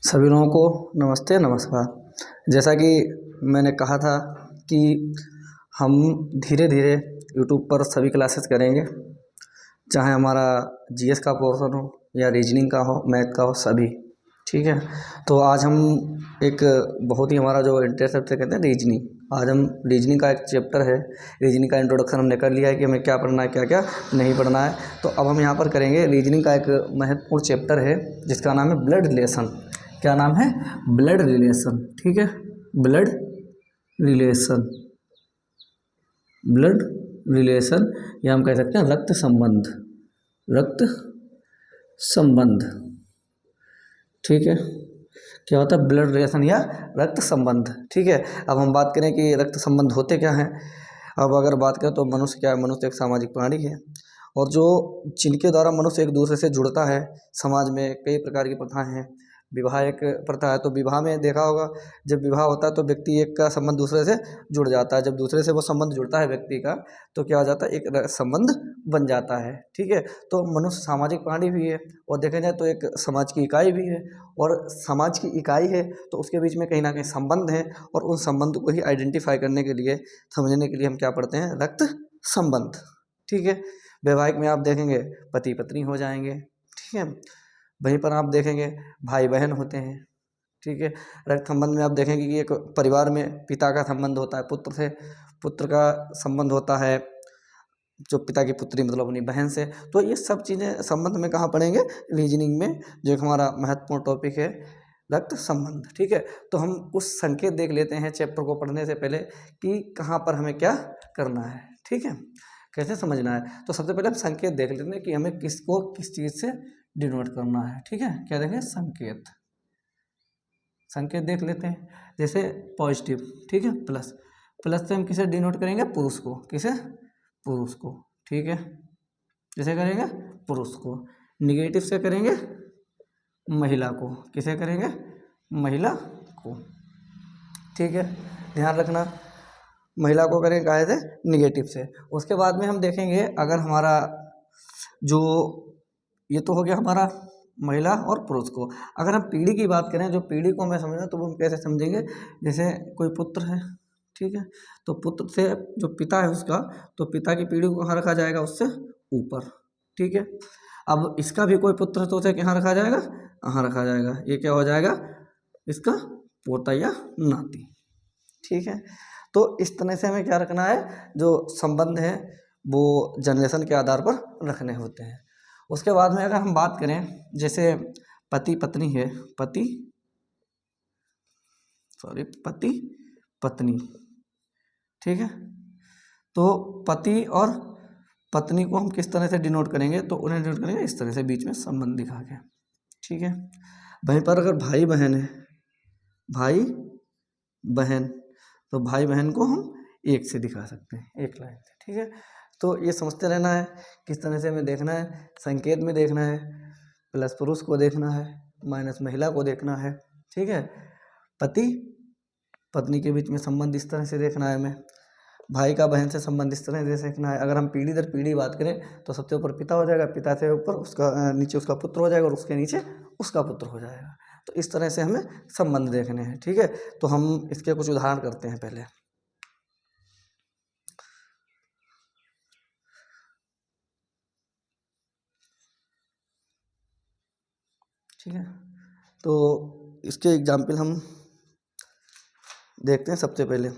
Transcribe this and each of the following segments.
सभी लोगों को नमस्ते नमस्कार। जैसा कि मैंने कहा था कि हम धीरे धीरे यूट्यूब पर सभी क्लासेस करेंगे, चाहे हमारा जीएस का पोर्शन हो या रीजनिंग का हो, मैथ का हो, सभी ठीक है। तो आज हम एक बहुत ही हमारा जो इंटरेस्ट सबसे कहते हैं रीजनिंग, आज हम रीजनिंग का एक चैप्टर है, रीजनिंग का इंट्रोडक्शन हमने कर लिया है कि हमें क्या पढ़ना है क्या क्या नहीं पढ़ना है। तो अब हम यहाँ पर करेंगे रीजनिंग का एक महत्वपूर्ण चैप्टर है जिसका नाम है ब्लड रिलेशन। क्या नाम है? Blood relation. ठीक है, ब्लड रिलेशन, ब्लड रिलेशन या हम कह सकते हैं रक्त संबंध, रक्त संबंध। ठीक है, क्या होता है ब्लड रिलेशन या रक्त संबंध। ठीक है, अब हम बात करें कि रक्त संबंध होते क्या हैं। अब अगर बात करें तो मनुष्य क्या है? मनुष्य एक सामाजिक प्राणी है और जो जिनके द्वारा मनुष्य एक दूसरे से जुड़ता है। समाज में कई प्रकार की प्रथाएं हैं। विवाह एक प्रथा है, तो विवाह में देखा होगा जब विवाह होता है तो व्यक्ति एक का संबंध दूसरे से जुड़ जाता है। जब दूसरे से वो संबंध जुड़ता है व्यक्ति का, तो क्या हो जाता है? एक संबंध बन जाता है। ठीक है, तो मनुष्य सामाजिक प्राणी भी है और देखा जाए तो एक समाज की इकाई भी है। और समाज की इकाई है तो उसके बीच में कहीं ना कहीं संबंध है, और उन संबंध को ही आइडेंटिफाई करने के लिए, समझने के लिए हम क्या पढ़ते हैं? रक्त संबंध। ठीक है, वैवाहिक में आप देखेंगे पति पत्नी हो जाएंगे। ठीक है, वहीं पर आप देखेंगे भाई बहन होते हैं। ठीक है, रक्त संबंध में आप देखेंगे कि एक परिवार में पिता का संबंध होता है पुत्र से, पुत्र का संबंध होता है जो पिता की पुत्री मतलब अपनी बहन से। तो ये सब चीज़ें संबंध में कहाँ पढ़ेंगे? रीजनिंग में, जो एक हमारा महत्वपूर्ण टॉपिक है रक्त संबंध। ठीक है, तो हम कुछ संकेत देख लेते हैं चैप्टर को पढ़ने से पहले कि कहाँ पर हमें क्या करना है। ठीक है, कैसे समझना है। तो सबसे पहले हम संकेत देख लेते हैं कि हमें किसको किस चीज़ से डिनोट करना है। ठीक है, क्या देखें? संकेत, संकेत देख लेते हैं। जैसे पॉजिटिव, ठीक है, प्लस, प्लस से हम किसे डिनोट करेंगे? पुरुष को। किसे? पुरुष को। ठीक है, किसे करेंगे? पुरुष को। निगेटिव से करेंगे महिला को। किसे करेंगे? महिला को। ठीक है, ध्यान रखना, महिला को करेंगे काहे से? निगेटिव से। उसके बाद में हम देखेंगे अगर हमारा जो, ये तो हो गया हमारा महिला और पुरुष को। अगर हम पीढ़ी की बात करें, जो पीढ़ी को हमें समझना, तो वो हम कैसे समझेंगे? जैसे कोई पुत्र है, ठीक है, तो पुत्र से जो पिता है उसका, तो पिता की पीढ़ी को कहाँ रखा जाएगा? उससे ऊपर। ठीक है, अब इसका भी कोई पुत्र है तो उसे कहाँ रखा जाएगा? कहाँ रखा जाएगा? ये क्या हो जाएगा? इसका पोता या नाती। ठीक है, तो इस तरह से हमें क्या रखना है? जो संबंध है वो जनरेशन के आधार पर रखने होते हैं। उसके बाद में अगर हम बात करें, जैसे पति पत्नी है, पति पति पत्नी। ठीक है, तो पति और पत्नी को हम किस तरह से डिनोट करेंगे? तो उन्हें डिनोट करेंगे इस तरह से, बीच में संबंध दिखा के। ठीक है, वहीं पर अगर भाई बहन है, भाई बहन, तो भाई बहन को हम एक से दिखा सकते हैं, एक लाइन से। ठीक है, तो ये समझते रहना है किस तरह से हमें देखना है। संकेत में देखना है, प्लस पुरुष को देखना है, माइनस महिला को देखना है। ठीक है, पति पत्नी के बीच में संबंध इस तरह से देखना है हमें, भाई का बहन से संबंध इस तरह से देखना है। अगर हम पीढ़ी दर पीढ़ी बात करें तो सबसे ऊपर पिता हो जाएगा, पिता से ऊपर उसका नीचे उसका पुत्र हो जाएगा, और उसके नीचे उसका पुत्र हो जाएगा। तो इस तरह से हमें संबंध देखने हैं। ठीक है, तो हम इसके कुछ उदाहरण करते हैं पहले। ठीक है, तो इसके एग्जाम्पल हम देखते हैं। सबसे पहले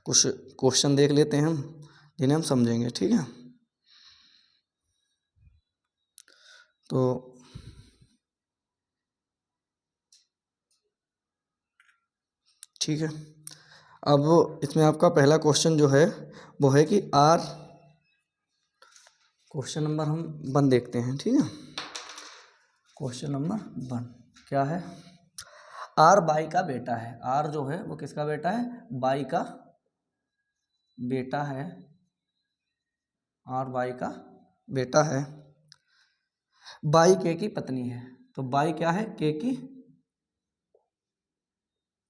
कुछ क्वेश्चन देख लेते हैं हम, जिन्हें हम समझेंगे। ठीक है, तो ठीक है, अब इसमें आपका पहला क्वेश्चन जो है वो है कि आर, क्वेश्चन नंबर हम 1 देखते हैं। ठीक है, क्वेश्चन नंबर 1 क्या है? आर बाई का बेटा है। आर जो है वो किसका बेटा है? बाई का बेटा है। आर बाई का बेटा है। बाई के की पत्नी है। तो बाई क्या है? के की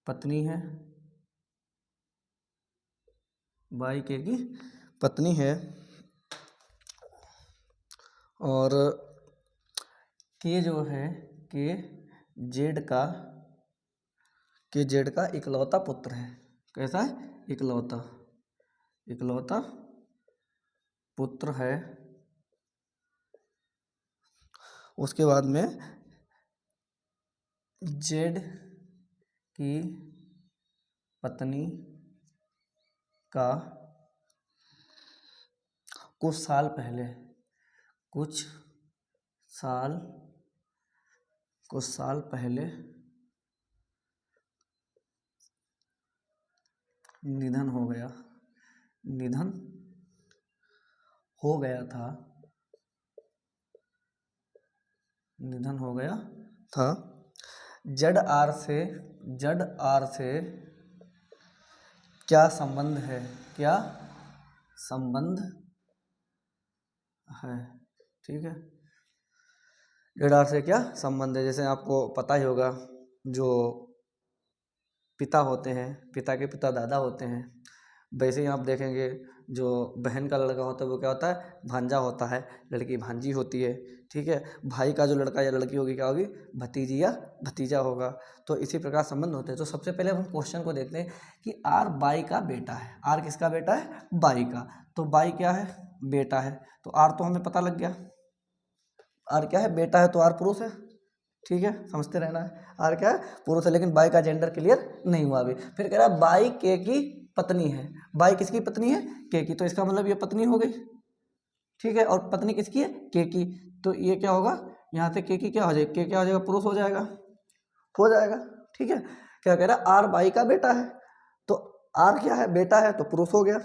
पत्नी है। बाई के की पत्नी है, और के जो है के जेड का के जेड का इकलौता पुत्र है। कैसा है? इकलौता इकलौता पुत्र है। उसके बाद में जेड की पत्नी का कुछ साल पहले निधन हो गया था। जेड आर से क्या संबंध है? ठीक है, जेड आर से क्या संबंध है? जैसे आपको पता ही होगा, जो पिता होते हैं, पिता के पिता दादा होते हैं, वैसे ही आप देखेंगे जो बहन का लड़का होता है वो क्या होता है? भांजा होता है, लड़की भांजी होती है। ठीक है, भाई का जो लड़का या लड़की होगी क्या होगी? भतीजी या भतीजा होगा। तो इसी प्रकार संबंध होते हैं। तो सबसे पहले हम क्वेश्चन को देखते हैं कि आर बाई का बेटा है। आर किसका बेटा है? बाई का। तो बाई क्या है? बेटा है। तो आर तो हमें पता लग गया, आर क्या है? बेटा है, तो आर पुरुष है। ठीक है, समझते रहना है। आर क्या है? पुरुष है। लेकिन बाई का जेंडर क्लियर नहीं हुआ अभी। फिर कह रहा है बाई के की पत्नी है। बाई किसकी पत्नी है? के की। तो इसका मतलब ये पत्नी हो गई। ठीक है, और पत्नी किसकी है? के की। तो ये क्या होगा? यहाँ से के की क्या हो जाएगा? के क्या हो जाएगा? पुरुष हो जाएगा। ठीक है, क्या कह रहा है? आर बाई का बेटा है। तो आर क्या है? बेटा है, तो पुरुष हो गया।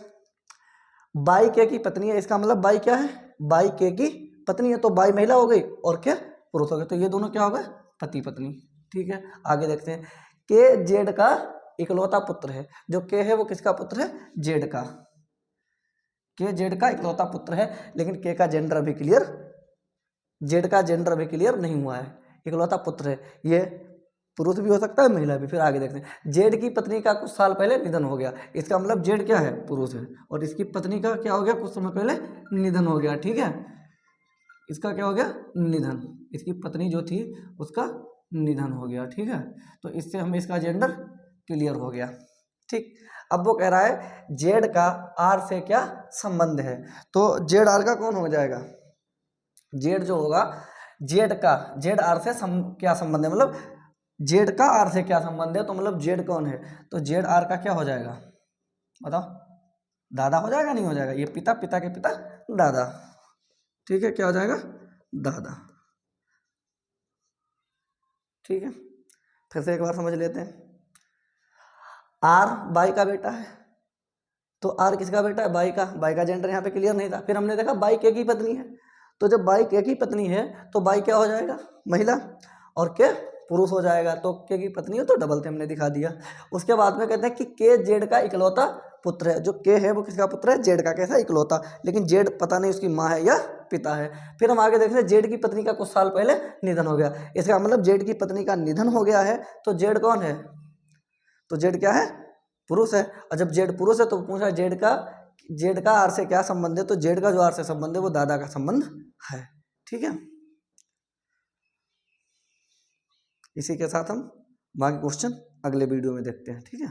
बाई के की पत्नी है, इसका मतलब बाई क्या है? बाई के की पत्नी है, तो बाई महिला हो गई और क्या? पुरुष हो गए। तो ये दोनों क्या हो गए? पति पत्नी। ठीक है, आगे देखते हैं। के जेड का इकलौता पुत्र है। जो के है वो किसका पुत्र है? जेड का। के जेड का इकलौता पुत्र है, लेकिन के का जेंडर अभी क्लियर, जेड का जेंडर अभी क्लियर नहीं हुआ है। इकलौता पुत्र है, ये पुरुष भी हो सकता है, महिला भी। फिर आगे देखते हैं। जेड की पत्नी का कुछ साल पहले निधन हो गया। इसका मतलब जेड क्या है? पुरुष है, और इसकी पत्नी का क्या हो गया? कुछ समय पहले निधन हो गया। ठीक है, इसका क्या हो गया? निधन। इसकी पत्नी जो थी उसका निधन हो गया। ठीक है, तो इससे हमें इसका जेंडर क्लियर हो गया। ठीक, अब वो कह रहा है जेड का आर से क्या संबंध है? तो जेड आर का कौन हो जाएगा? जेड जो होगा, जेड आर से क्या संबंध है? मतलब जेड का आर से क्या संबंध है? तो मतलब जेड कौन है? तो जेड आर का क्या हो जाएगा? बताओ, दादा हो जाएगा नहीं हो जाएगा? ये पिता, पिता के पिता दादा। ठीक है, क्या हो जाएगा? दादा। ठीक है, फिर से एक बार समझ लेते हैं। आर बाई का बेटा है, तो आर किसका बेटा है? बाई का। बाई का जेंडर यहाँ पे क्लियर नहीं था। फिर हमने देखा बाई के की पत्नी है, तो जब बाई के की पत्नी है तो बाई क्या हो जाएगा? महिला, और के पुरुष हो जाएगा। तो के की पत्नी है तो डबल थे, हमने दिखा दिया। उसके बाद में कहते हैं कि के जेड का इकलौता पुत्र है। जो के है वो किसका पुत्र है? जेड का। कैसा? इकलौता। लेकिन जेड पता नहीं उसकी माँ है या पिता है। फिर हम आगे देख रहे हैं, जेड की पत्नी का कुछ साल पहले निधन हो गया। इसका मतलब जेड की पत्नी का निधन हो गया है, तो जेड कौन है? तो जेड क्या है? पुरुष है। और जब जेड पुरुष है तो पूछा जेड का आर से क्या संबंध है? तो जेड का जो आर से संबंध है वो दादा का संबंध है। ठीक है, इसी के साथ हम बाकी क्वेश्चन अगले वीडियो में देखते हैं। ठीक है।